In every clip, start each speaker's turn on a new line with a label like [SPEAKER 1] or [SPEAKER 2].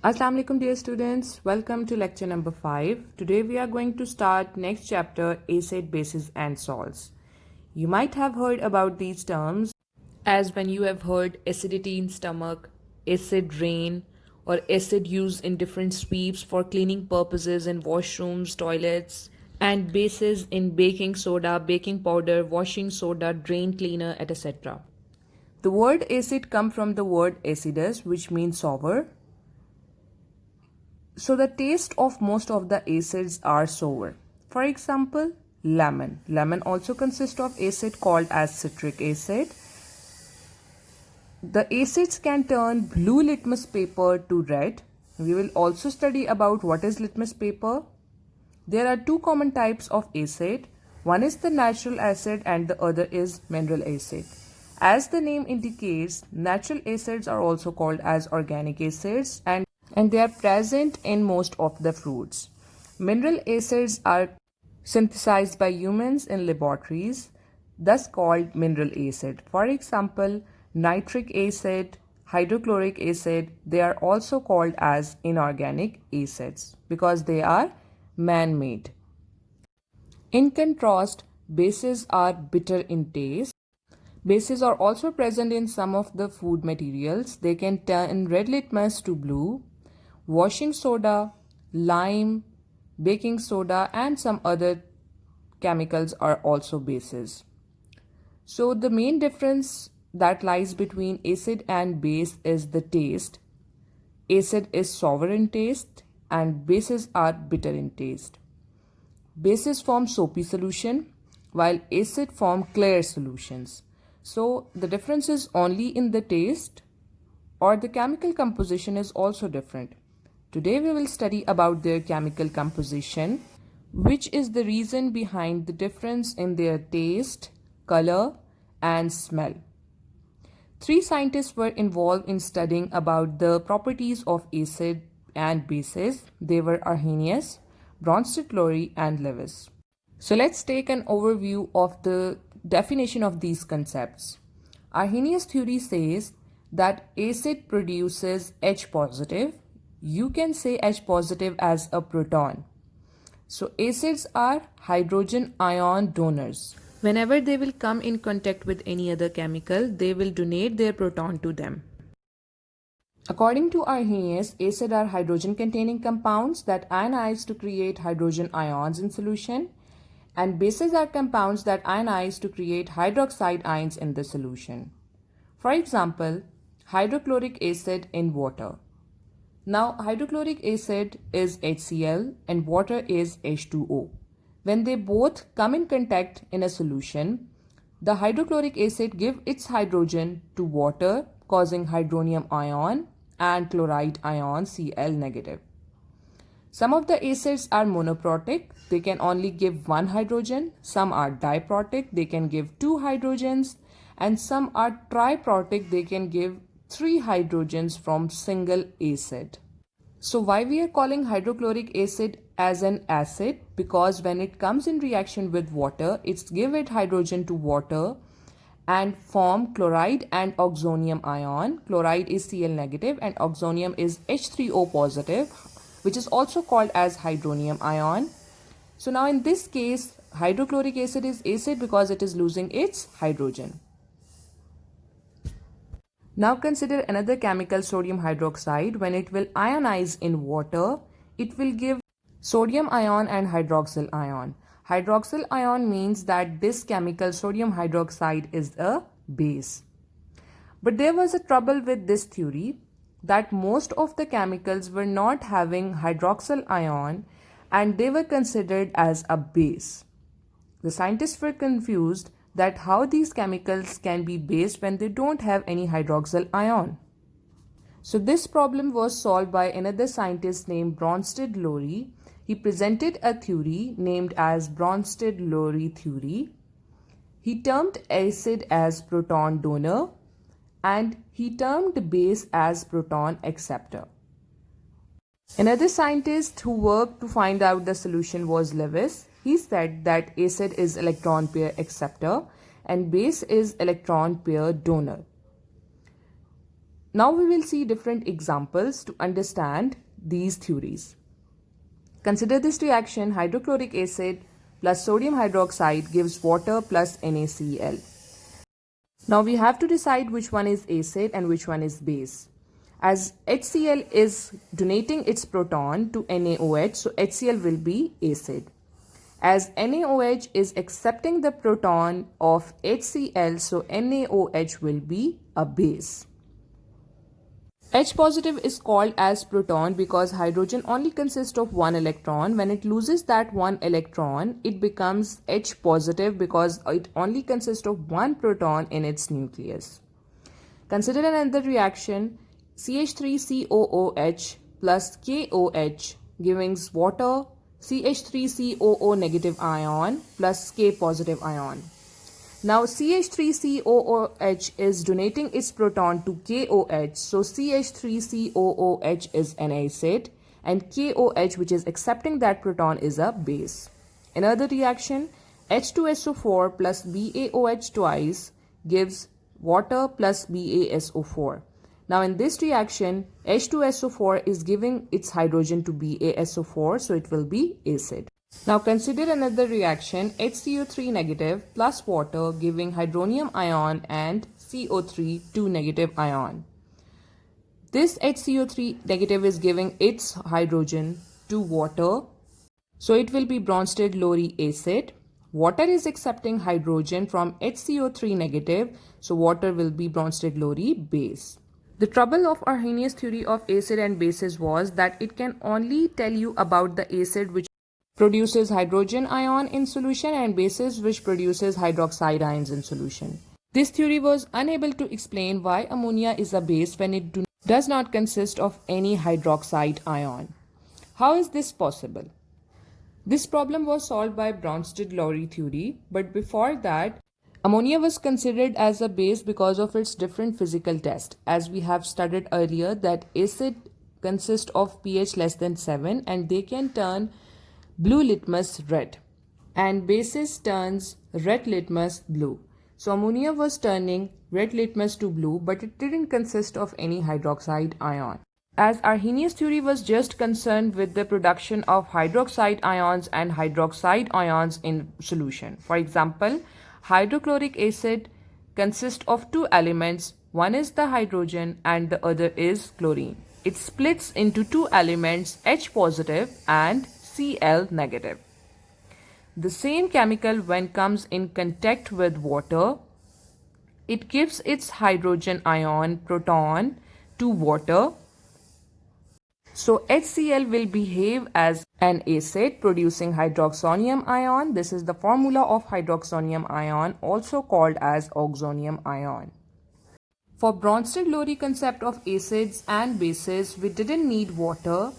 [SPEAKER 1] Assalamu alaikum dear students, welcome to lecture number 5. Today we are going to start next chapter, acid, bases and salts. You might have heard about these terms as when you have heard acidity in stomach, acid rain, or acid used in different sweeps for cleaning purposes in washrooms, toilets, and bases in baking soda, baking powder, washing soda, drain cleaner, etc. The word acid comes from the word acidus, which means sour. So the taste of most of the acids are sour. For example, lemon. Lemon also consists of acid called as citric acid. The acids can turn blue litmus paper to red. We will also study about what is litmus paper. There are two common types of acid. One is the natural acid and the other is mineral acid. As the name indicates, natural acids are also called as organic acids and they are present in most of the fruits. Mineral acids are synthesized by humans in laboratories, thus called mineral acid. For example, nitric acid, hydrochloric acid, they are also called as inorganic acids because they are man-made. In contrast, bases are bitter in taste. Bases are also present in some of the food materials. They can turn red litmus to blue. Washing soda, lime, baking soda, and some other chemicals are also bases. So the main difference that lies between acid and base is the taste. Acid is sour in taste and bases are bitter in taste. Bases form soapy solution while acid form clear solutions. So the difference is only in the taste, or the chemical composition is also different. Today we will study about their chemical composition, which is the reason behind the difference in their taste, color, and smell. Three scientists were involved in studying about the properties of acid and bases. They were Arrhenius, Bronsted-Lowry, and Lewis. So let's take an overview of the definition of these concepts. Arrhenius theory says that acid produces H positive. You can say H positive as a proton. So acids are hydrogen ion donors. Whenever they will come in contact with any other chemical, they will donate their proton to them. According to Arrhenius, acids are hydrogen containing compounds that ionize to create hydrogen ions in solution, and bases are compounds that ionize to create hydroxide ions in the solution. For example, hydrochloric acid in water. Now, hydrochloric acid is HCl and water is H2O. When they both come in contact in a solution, the hydrochloric acid gives its hydrogen to water, causing hydronium ion and chloride ion Cl negative. Some of the acids are monoprotic, they can only give one hydrogen. Some are diprotic, they can give two hydrogens, and some are triprotic, they can give three hydrogens from single acid. So why we are calling hydrochloric acid as an acid? Because when it comes in reaction with water, it's give it hydrogen to water and form chloride and oxonium ion. Chloride is Cl negative and oxonium is H3O positive, which is also called as hydronium ion. So now in this case, hydrochloric acid is acid because it is losing its hydrogen. Now consider another chemical, sodium hydroxide. When it will ionize in water, it will give sodium ion and hydroxyl ion. Hydroxyl ion means that this chemical, sodium hydroxide, is a base. But there was a trouble with this theory, that most of the chemicals were not having hydroxyl ion and they were considered as a base. The scientists were confused that how these chemicals can be based when they don't have any hydroxyl ion. So this problem was solved by another scientist named Bronsted-Lowry. He presented a theory named as Bronsted-Lowry theory. He termed acid as proton donor and he termed base as proton acceptor. Another scientist who worked to find out the solution was Lewis. He said that acid is electron pair acceptor and base is electron pair donor. Now we will see different examples to understand these theories. Consider this reaction: hydrochloric acid plus sodium hydroxide gives water plus NaCl. Now we have to decide which one is acid and which one is base. As HCl is donating its proton to NaOH, so HCl will be acid. As NaOH is accepting the proton of HCl, so NaOH will be a base. H positive is called as proton because hydrogen only consists of one electron. When it loses that one electron, it becomes H positive because it only consists of one proton in its nucleus. Consider another reaction: CH3COOH plus KOH giving water CH3COO negative ion plus K positive ion. Now CH3COOH is donating its proton to KOH, so CH3COOH is an acid and KOH, which is accepting that proton, is a base. Another reaction: H2SO4 plus BaOH twice gives water plus BaSO4. Now in this reaction, H2SO4 is giving its hydrogen to BaSO4, so it will be acid. Now consider another reaction: HCO3 negative plus water giving hydronium ion and CO3 2 negative ion. This HCO3 negative is giving its hydrogen to water, so it will be Bronsted-Lowry acid. Water is accepting hydrogen from HCO3 negative, so water will be Bronsted-Lowry base. The trouble of Arrhenius' theory of acid and bases was that it can only tell you about the acid which produces hydrogen ion in solution and bases which produces hydroxide ions in solution. This theory was unable to explain why ammonia is a base when it does not consist of any hydroxide ion. How is this possible? This problem was solved by Bronsted-Lowry theory, but before that, ammonia was considered as a base because of its different physical test. As we have studied earlier, that acid consist of pH less than 7 and they can turn blue litmus red, and bases turns red litmus blue. So ammonia was turning red litmus to blue, but it didn't consist of any hydroxide ion. As Arrhenius' theory was just concerned with the production of hydroxide ions and hydroxide ions in solution. For example, hydrochloric acid consists of two elements. One is the hydrogen and the other is chlorine. It splits into two elements, H positive and Cl negative. The same chemical, when comes in contact with water, it gives its hydrogen ion proton to water. So HCl will behave as an acid producing hydroxonium ion. This is the formula of hydroxonium ion, also called as oxonium ion. For Bronsted-Lowry concept of acids and bases, we didn't need water,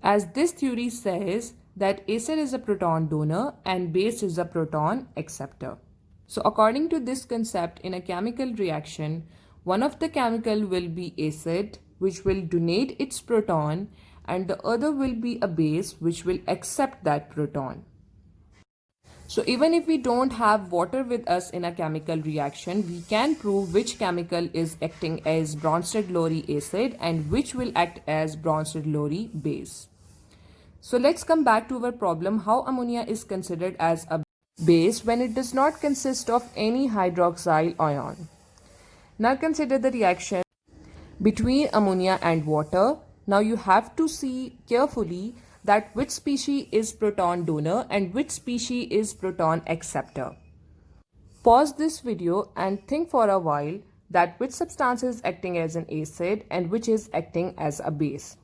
[SPEAKER 1] as this theory says that acid is a proton donor and base is a proton acceptor. So according to this concept, in a chemical reaction, one of the chemical will be acid, which will donate its proton, and the other will be a base which will accept that proton. So even if we don't have water with us in a chemical reaction, we can prove which chemical is acting as Bronsted-Lowry acid and which will act as Bronsted-Lowry base. So let's come back to our problem: how ammonia is considered as a base when it does not consist of any hydroxyl ion. Now consider the reaction between ammonia and water. Now you have to see carefully that which species is proton donor and which species is proton acceptor. Pause this video and think for a while that which substance is acting as an acid and which is acting as a base.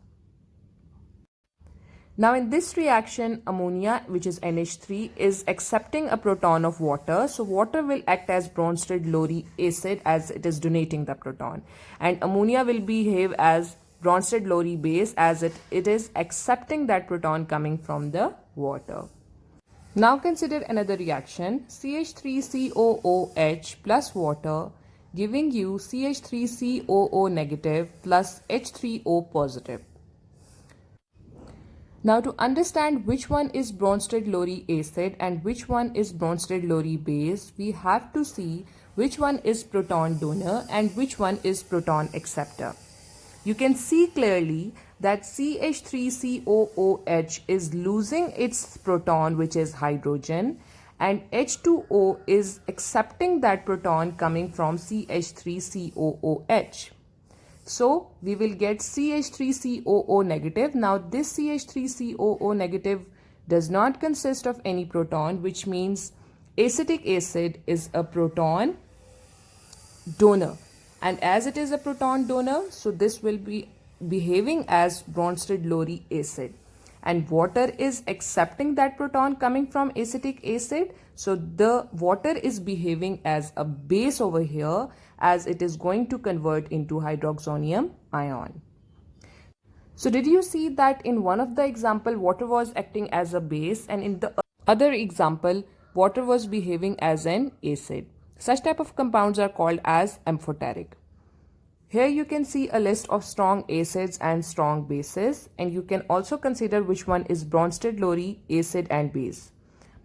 [SPEAKER 1] Now in this reaction, ammonia, which is NH3, is accepting a proton of water. So water will act as Bronsted-Lowry acid as it is donating the proton. And ammonia will behave as Bronsted-Lowry base as it is accepting that proton coming from the water. Now consider another reaction: CH3COOH plus water giving you CH3COO negative plus H3O positive. Now to understand which one is Bronsted-Lowry acid and which one is Bronsted-Lowry base, we have to see which one is proton donor and which one is proton acceptor. you can see clearly that CH3COOH is losing its proton, which is hydrogen, and H2O is accepting that proton coming from CH3COOH. So we will get CH3COO negative. Now this CH3COO negative does not consist of any proton, which means acetic acid is a proton donor. And as it is a proton donor, so this will be behaving as Bronsted-Lowry acid. And water is accepting that proton coming from acetic acid. So the water is behaving as a base over here, as it is going to convert into hydroxonium ion. So did you see that in one of the example, water was acting as a base, and in the other example, water was behaving as an acid. Such type of compounds are called as amphoteric. Here you can see a list of strong acids and strong bases, and you can also consider which one is Bronsted-Lowry acid and base.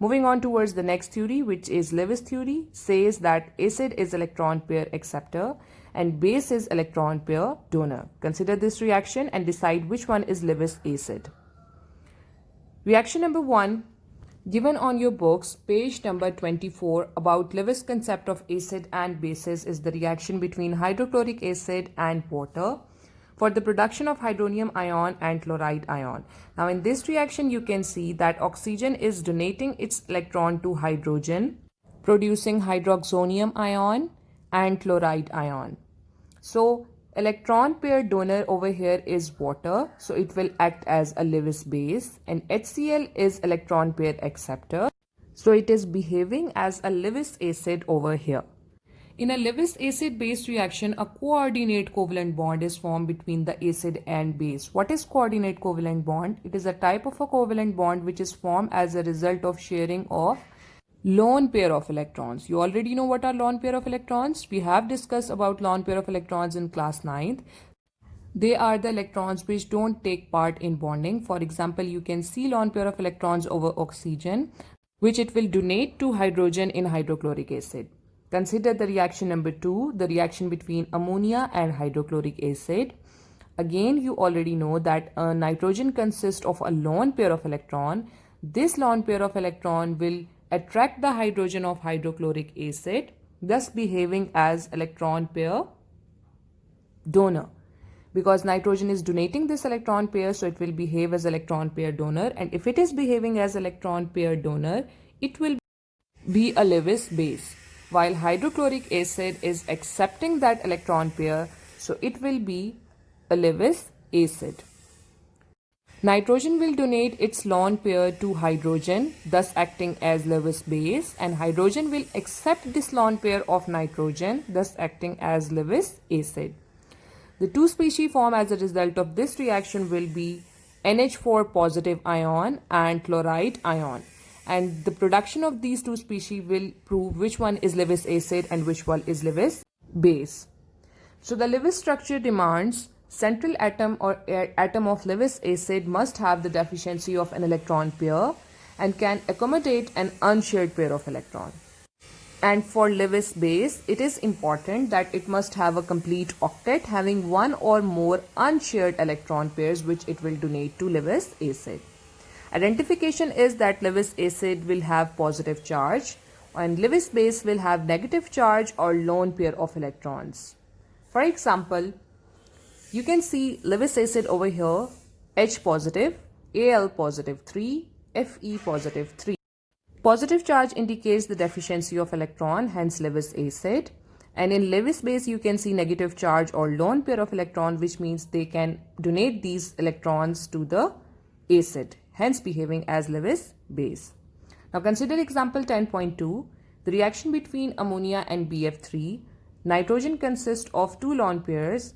[SPEAKER 1] Moving on towards the next theory, which is Lewis theory, says that acid is electron pair acceptor and base is electron pair donor. Consider this reaction and decide which one is Lewis acid. Reaction number 1, given on your books, page number 24, about Lewis concept of acid and bases, is the reaction between hydrochloric acid and water for the production of hydronium ion and chloride ion. Now in this reaction you can see that oxygen is donating its electron to hydrogen, producing hydroxonium ion and chloride ion. So electron pair donor over here is water, so it will act as a Lewis base, and HCl is electron pair acceptor, so it is behaving as a Lewis acid over here. In a Lewis acid base reaction, a coordinate covalent bond is formed between the acid and base. What is coordinate covalent bond? It is a type of a covalent bond which is formed as a result of sharing of lone pair of electrons. You already know what are lone pair of electrons. We have discussed about lone pair of electrons in class 9th. They are the electrons which don't take part in bonding. For example, you can see lone pair of electrons over oxygen, which it will donate to hydrogen in hydrochloric acid. Consider the reaction number 2, the reaction between ammonia and hydrochloric acid. Again, you already know that nitrogen consists of a lone pair of electron. This lone pair of electron will attract the hydrogen of hydrochloric acid, thus behaving as electron pair donor. Because nitrogen is donating this electron pair, so it will behave as electron pair donor. And if it is behaving as electron pair donor, it will be a Lewis base. While hydrochloric acid is accepting that electron pair, so it will be a Lewis acid. Nitrogen will donate its lone pair to hydrogen, thus acting as Lewis base, and hydrogen will accept this lone pair of nitrogen, thus acting as Lewis acid. The two species formed as a result of this reaction will be NH4 positive ion and chloride ion. And the production of these two species will prove which one is Lewis acid and which one is Lewis base. So the Lewis structure demands central atom or atom of Lewis acid must have the deficiency of an electron pair and can accommodate an unshared pair of electron. And for Lewis base, it is important that it must have a complete octet having one or more unshared electron pairs, which it will donate to Lewis acid. Identification is that Lewis acid will have positive charge and Lewis base will have negative charge or lone pair of electrons. For example, you can see Lewis acid over here, H positive, Al positive 3, Fe positive 3. Positive charge indicates the deficiency of electron, hence Lewis acid. And in Lewis base, you can see negative charge or lone pair of electron, which means they can donate these electrons to the acid, hence behaving as Lewis base. Now consider example 10.2. The reaction between ammonia and BF3. Nitrogen consists of two lone pairs,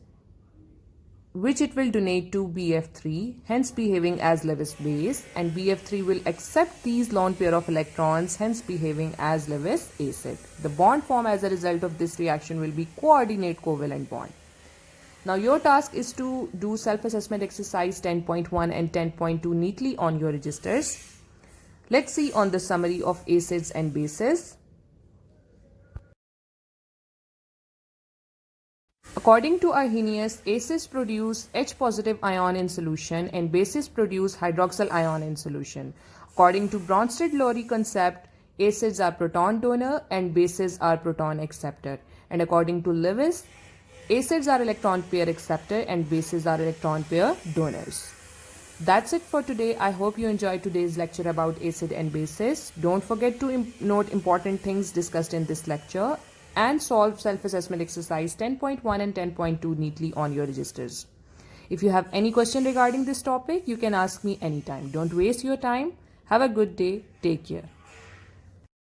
[SPEAKER 1] which it will donate to BF3, hence behaving as Lewis base, and BF3 will accept these lone pair of electrons, hence behaving as Lewis acid. The bond formed as a result of this reaction will be coordinate covalent bond. Now your task is to do self-assessment exercise 10.1 and 10.2 neatly on your registers. Let's see on the summary of acids and bases. According to Arrhenius, acids produce H positive ion in solution and bases produce hydroxyl ion in solution. According to Bronsted-Lowry concept, acids are proton donor and bases are proton acceptor. And according to Lewis, acids are electron pair acceptor and bases are electron pair donors. That's it for today. I hope you enjoyed today's lecture about acid and bases. Don't forget to note important things discussed in this lecture and solve self-assessment exercise 10.1 and 10.2 neatly on your registers. If you have any question regarding this topic, you can ask me anytime. Don't waste your time. Have a good day. Take care.